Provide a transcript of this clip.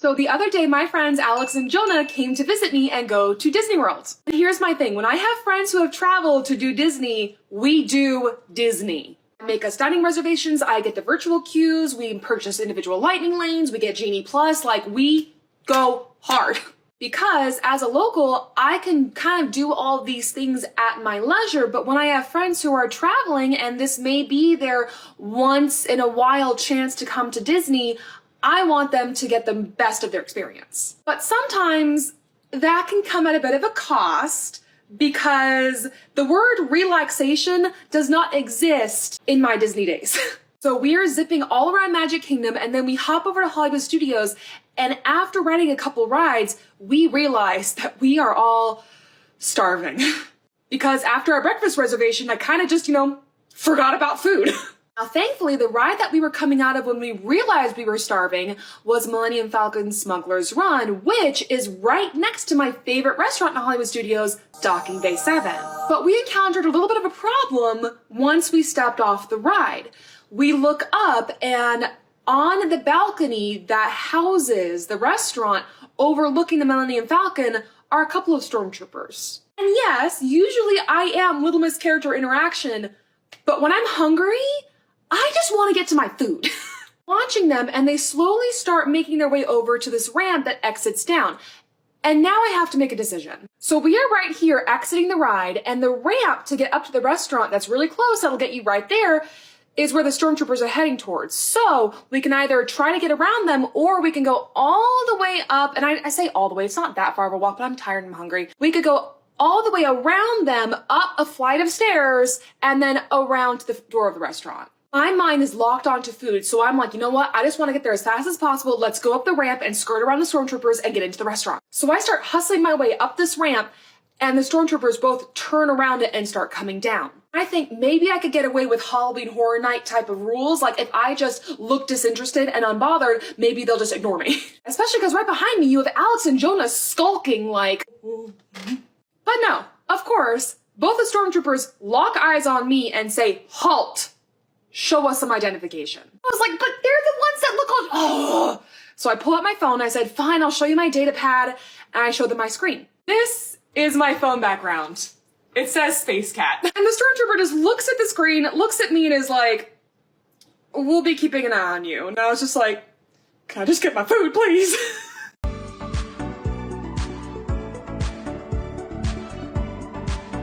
So the other day, my friends Alex and Jonah came to visit me and go to Disney World. And here's my thing. When I have friends who have traveled to do Disney, we do Disney. I make us dining reservations, I get the virtual queues, we purchase individual lightning lanes, we get Genie Plus, like we go hard. Because as a local, I can kind of do all these things at my leisure, but when I have friends who are traveling and this may be their once in a while chance to come to Disney, I want them to get the best of their experience. But sometimes that can come at a bit of a cost because the word relaxation does not exist in my Disney days. So we are zipping all around Magic Kingdom and then we hop over to Hollywood Studios, and after riding a couple rides, we realize that we are all starving. Because after our breakfast reservation, I kind of just, forgot about food. Now, thankfully, the ride that we were coming out of when we realized we were starving was Millennium Falcon Smuggler's Run, which is right next to my favorite restaurant in Hollywood Studios, Docking Bay 7. But we encountered a little bit of a problem once we stepped off the ride. We look up and on the balcony that houses the restaurant overlooking the Millennium Falcon are a couple of stormtroopers. And yes, usually I am Little Miss character interaction, but when I'm hungry, I just want to get to my food. Watching them, and they slowly start making their way over to this ramp that exits down. And now I have to make a decision. So we are right here exiting the ride, and the ramp to get up to the restaurant that's really close, that'll get you right there, is where the stormtroopers are heading towards. So we can either try to get around them, or we can go all the way up, and I say all the way, it's not that far of a walk, but I'm tired and I'm hungry. We could go all the way around them, up a flight of stairs, and then around to the door of the restaurant. My mind is locked onto food, so I'm like, you know what? I just want to get there as fast as possible. Let's go up the ramp and skirt around the stormtroopers and get into the restaurant. So I start hustling my way up this ramp, and the stormtroopers both turn around it and start coming down. I think maybe I could get away with Halloween Horror Night type of rules. Like if I just look disinterested and unbothered, maybe they'll just ignore me. Especially because right behind me, you have Alex and Jonah skulking like... But no, of course, both the stormtroopers lock eyes on me and say, "Halt! Show us some identification." I was like, but they're the ones that look like, oh. So I pull out my phone, I said, fine, I'll show you my data pad, and I showed them my screen. This is my phone background. It says Space Cat. And the stormtrooper just looks at the screen, looks at me, and is like, "We'll be keeping an eye on you." And I was just like, can I just get my food, please?